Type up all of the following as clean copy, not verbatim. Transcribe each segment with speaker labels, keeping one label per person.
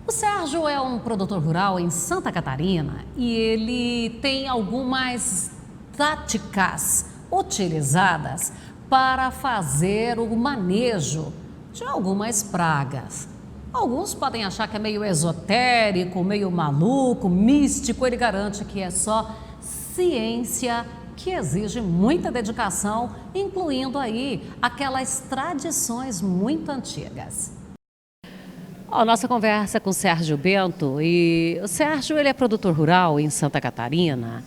Speaker 1: O Sérgio é um produtor rural em Santa Catarina e ele tem algumas táticas utilizadas para fazer o manejo de algumas pragas. Alguns podem achar que é meio esotérico, meio maluco, místico. Ele garante que é só ciência que exige muita dedicação, incluindo aí aquelas tradições muito antigas. Nossa conversa com o Sérgio Bento, e o Sérgio ele é produtor rural em Santa Catarina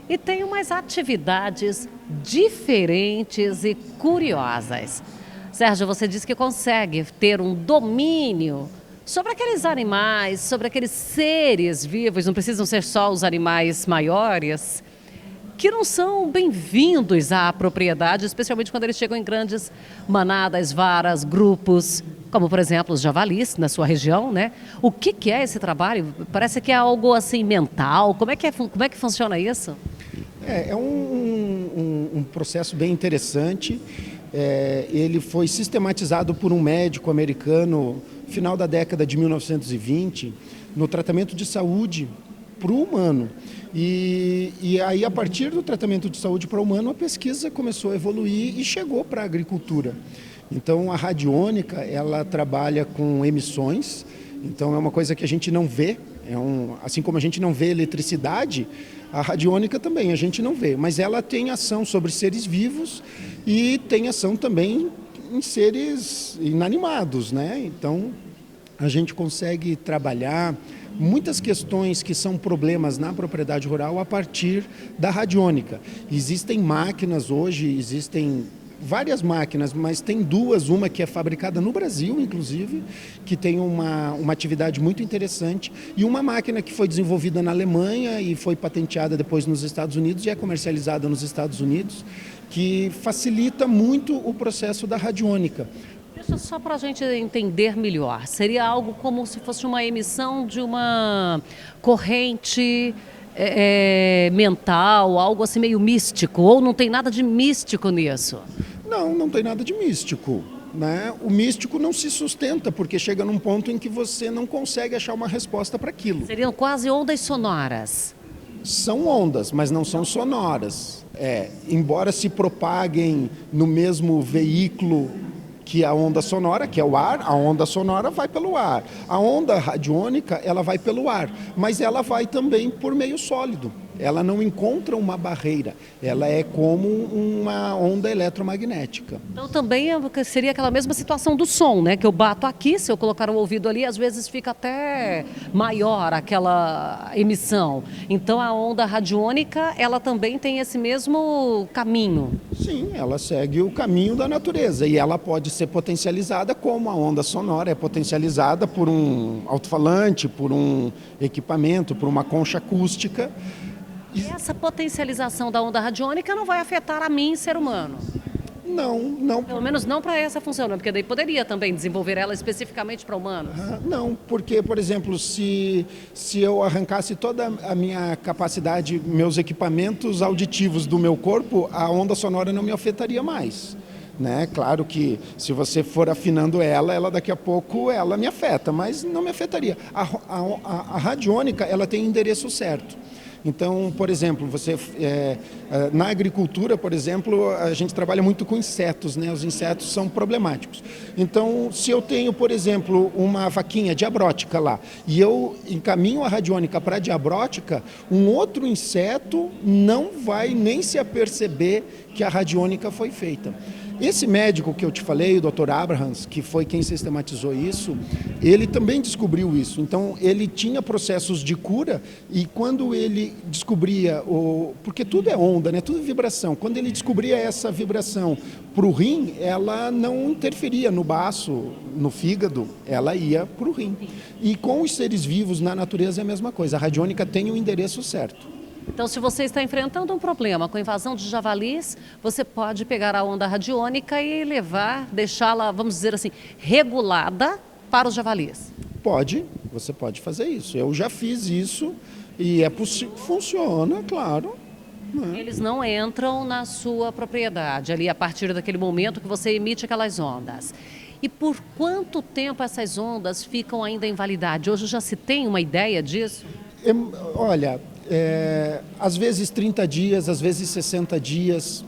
Speaker 1: e tem umas atividades diferentes e curiosas. Sérgio, você disse que consegue ter um domínio sobre aqueles animais, sobre aqueles seres vivos, não precisam ser só os animais maiores, que não são bem-vindos à propriedade, especialmente quando eles chegam em grandes manadas, varas, grupos, como por exemplo os javalis na sua região, né? O que é esse trabalho? Parece que é algo assim mental. Como é que funciona isso?
Speaker 2: É um processo bem interessante. Ele foi sistematizado por um médico americano no final da década de 1920 no tratamento de saúde para o humano. E aí, a partir do tratamento de saúde para o humano, a pesquisa começou a evoluir e chegou para a agricultura. Então, a radiônica, ela trabalha com emissões, então é uma coisa que a gente não vê, assim como a gente não vê eletricidade, a radiônica também a gente não vê, mas ela tem ação sobre seres vivos e tem ação também em seres inanimados, né? Então, a gente consegue trabalhar muitas questões que são problemas na propriedade rural a partir da radiônica. Existem máquinas hoje, existem várias máquinas, mas tem duas, uma que é fabricada no Brasil, inclusive, que tem uma atividade muito interessante, e uma máquina que foi desenvolvida na Alemanha e foi patenteada depois nos Estados Unidos e é comercializada nos Estados Unidos, que facilita muito o processo da radiônica.
Speaker 1: Deixa só para a gente entender melhor. Seria algo como se fosse uma emissão de uma corrente mental, algo assim meio místico, ou não tem nada de místico nisso?
Speaker 2: Não tem nada de místico, né? O místico não se sustenta, porque chega num ponto em que você não consegue achar uma resposta para aquilo.
Speaker 1: Seriam quase ondas sonoras.
Speaker 2: São ondas, mas não são sonoras. Embora se propaguem no mesmo veículo que a onda sonora, que é o ar, a onda sonora vai pelo ar. A onda radiônica, ela vai pelo ar, mas ela vai também por meio sólido. Ela não encontra uma barreira, ela é como uma onda eletromagnética.
Speaker 1: Então também seria aquela mesma situação do som, né? Que eu bato aqui, se eu colocar o ouvido ali, às vezes fica até maior aquela emissão. Então a onda radiônica, ela também tem esse mesmo caminho.
Speaker 2: Sim, ela segue o caminho da natureza e ela pode ser potencializada como a onda sonora é potencializada por um alto-falante, por um equipamento, por uma concha acústica.
Speaker 1: E essa potencialização da onda radiônica não vai afetar a mim, ser humano?
Speaker 2: Não.
Speaker 1: Pelo menos não para essa função, né? Porque daí poderia também desenvolver ela especificamente para humanos.
Speaker 2: Não, porque, por exemplo, se eu arrancasse toda a minha capacidade, meus equipamentos auditivos do meu corpo, a onda sonora não me afetaria mais. Né? Claro que se você for afinando ela daqui a pouco ela me afeta, mas não me afetaria. A radiônica, ela tem endereço certo. Então, por exemplo, na agricultura, por exemplo, a gente trabalha muito com insetos, né? Os insetos são problemáticos. Então, se eu tenho, por exemplo, uma vaquinha diabrótica lá e eu encaminho a radiônica para a diabrótica, um outro inseto não vai nem se aperceber que a radiônica foi feita. Esse médico que eu te falei, o Dr. Abrahams, que foi quem sistematizou isso, ele também descobriu isso. Então, ele tinha processos de cura e quando ele descobria, porque tudo é onda, né? Tudo é vibração. Quando ele descobria essa vibração para o rim, ela não interferia no baço, no fígado, ela ia para o rim. E com os seres vivos na natureza é a mesma coisa. A radiônica tem o endereço certo.
Speaker 1: Então, se você está enfrentando um problema com invasão de javalis, você pode pegar a onda radiônica e deixá-la, vamos dizer assim, regulada para os javalis.
Speaker 2: Você pode fazer isso. Eu já fiz isso e funciona, claro.
Speaker 1: Eles não entram na sua propriedade, ali a partir daquele momento que você emite aquelas ondas. E por quanto tempo essas ondas ficam ainda em validade? Hoje já se tem uma ideia disso?
Speaker 2: Olha, às vezes 30 dias, às vezes 60 dias.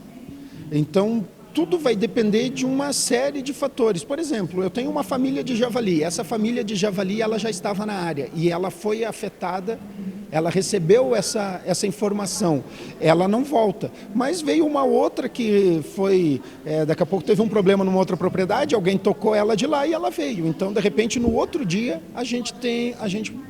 Speaker 2: Então, tudo vai depender de uma série de fatores. Por exemplo, eu tenho uma família de javali. Essa família de javali ela já estava na área e ela foi afetada, ela recebeu essa informação. Ela não volta. Mas veio uma outra que foi... daqui a pouco teve um problema numa outra propriedade, alguém tocou ela de lá e ela veio. Então, de repente, no outro dia, a gente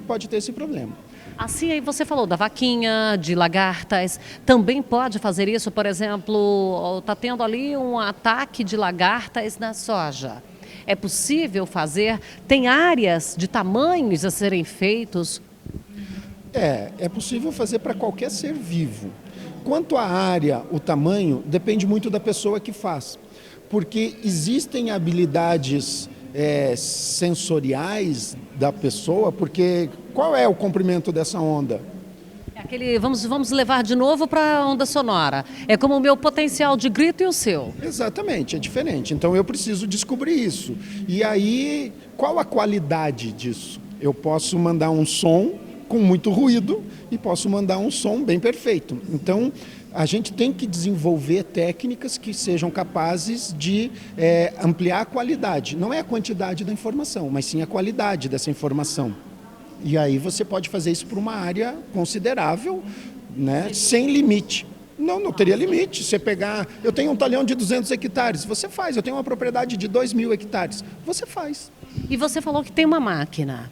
Speaker 2: pode ter esse problema.
Speaker 1: Assim, aí você falou da vaquinha, de lagartas, também pode fazer isso, por exemplo, está tendo ali um ataque de lagartas na soja. É possível fazer? Tem áreas de tamanhos a serem feitos?
Speaker 2: É possível fazer para qualquer ser vivo. Quanto à área, o tamanho, depende muito da pessoa que faz. Porque existem habilidades sensoriais da pessoa, porque qual é o comprimento dessa onda?
Speaker 1: É aquele, vamos levar de novo para a onda sonora. É como o meu potencial de grito e o seu.
Speaker 2: Exatamente, é diferente. Então eu preciso descobrir isso. E aí, qual a qualidade disso? Eu posso mandar um som com muito ruído e posso mandar um som bem perfeito. Então, a gente tem que desenvolver técnicas que sejam capazes de ampliar a qualidade. Não é a quantidade da informação, mas sim a qualidade dessa informação. E aí você pode fazer isso para uma área considerável, né, sem limite. Não teria limite. Você pegar... Eu tenho um talhão de 200 hectares, você faz. Eu tenho uma propriedade de 2.000 hectares, você faz.
Speaker 1: E você falou que tem uma máquina.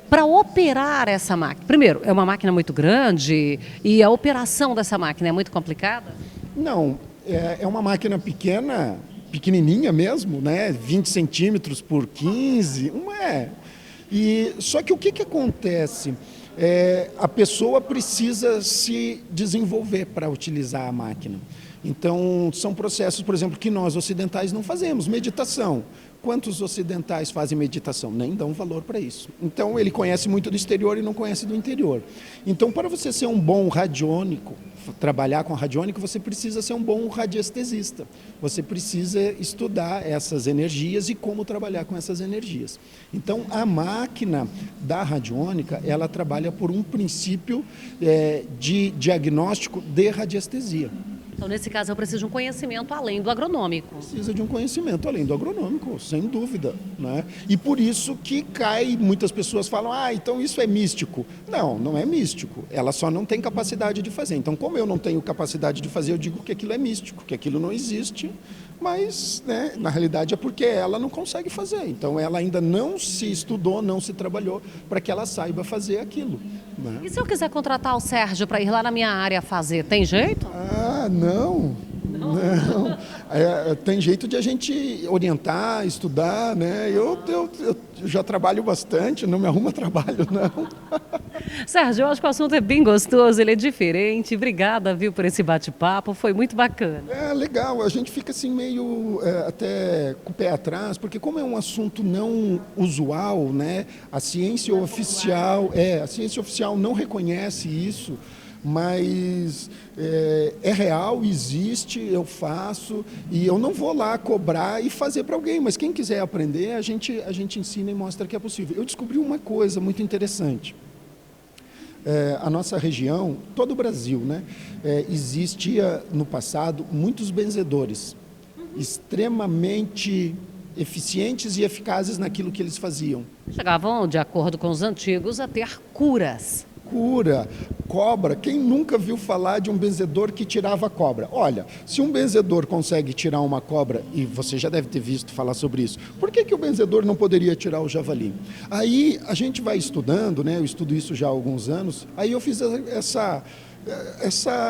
Speaker 1: Para operar essa máquina, primeiro, é uma máquina muito grande e a operação dessa máquina é muito complicada?
Speaker 2: Não, é uma máquina pequena, pequenininha mesmo, né? 20 centímetros por 15, só que o que acontece? A pessoa precisa se desenvolver para utilizar a máquina. Então, são processos, por exemplo, que nós ocidentais não fazemos. Meditação. Quantos ocidentais fazem meditação? Nem dão valor para isso. Então, ele conhece muito do exterior e não conhece do interior. Então, para você ser um bom radiônico, trabalhar com a radiônica, você precisa ser um bom radiestesista. Você precisa estudar essas energias e como trabalhar com essas energias. Então, a máquina da radiônica, ela trabalha por um princípio de diagnóstico de radiestesia.
Speaker 1: Então, nesse caso, eu preciso de um conhecimento além do agronômico.
Speaker 2: Precisa de um conhecimento além do agronômico, sem dúvida, né? E por isso que muitas pessoas falam, então isso é místico. Não é místico. Ela só não tem capacidade de fazer. Então, como eu não tenho capacidade de fazer, eu digo que aquilo é místico, que aquilo não existe, mas, né, na realidade é porque ela não consegue fazer. Então, ela ainda não se estudou, não se trabalhou para que ela saiba fazer aquilo, né?
Speaker 1: E se eu quiser contratar o Sérgio para ir lá na minha área fazer, tem jeito?
Speaker 2: Não. Tem jeito de a gente orientar, estudar, né? Eu já trabalho bastante, não me arruma trabalho, não.
Speaker 1: Sérgio, eu acho que o assunto é bem gostoso, ele é diferente. Obrigada, viu, por esse bate-papo, foi muito bacana.
Speaker 2: Legal, a gente fica assim meio até com o pé atrás, porque como é um assunto não usual, né? A ciência oficial não reconhece isso. Mas é real, existe, eu faço e eu não vou lá cobrar e fazer para alguém, mas quem quiser aprender, a gente ensina e mostra que é possível. Eu descobri uma coisa muito interessante. A nossa região, todo o Brasil, né, existia no passado muitos benzedores, extremamente eficientes e eficazes naquilo que eles faziam.
Speaker 1: Chegavam, de acordo com os antigos, a ter curas.
Speaker 2: Cobra, quem nunca viu falar de um benzedor que tirava cobra? Olha, se um benzedor consegue tirar uma cobra, e você já deve ter visto falar sobre isso, por que o benzedor não poderia tirar o javali? Aí a gente vai estudando, né? Eu estudo isso já há alguns anos, aí eu fiz essa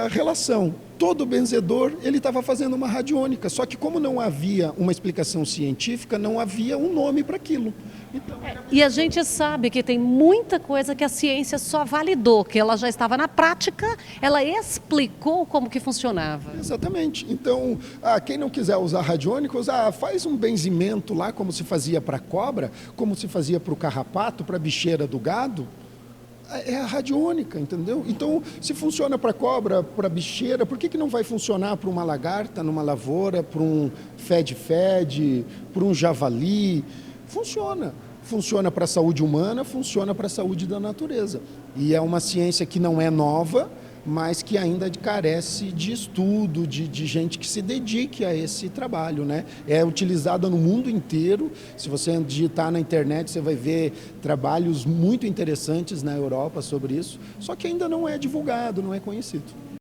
Speaker 2: relação. Todo benzedor, ele estava fazendo uma radiônica, só que como não havia uma explicação científica, não havia um nome para aquilo. Então,
Speaker 1: e a gente sabe que tem muita coisa que a ciência só validou, que ela já estava na prática, ela explicou como que funcionava.
Speaker 2: Exatamente. Então, quem não quiser usar radiônicos, faz um benzimento lá, como se fazia para a cobra, como se fazia para o carrapato, para a bicheira do gado. é a radiônica, entendeu? Então, se funciona para cobra, para bicheira, por que não vai funcionar para uma lagarta numa lavoura, para um fed-fed, para um javali? Funciona. Funciona para a saúde humana, funciona para a saúde da natureza. E é uma ciência que não é nova, mas que ainda carece de estudo, de gente que se dedique a esse trabalho, né? É utilizada no mundo inteiro. Se você digitar na internet, você vai ver trabalhos muito interessantes na Europa sobre isso, só que ainda não é divulgado, não é conhecido.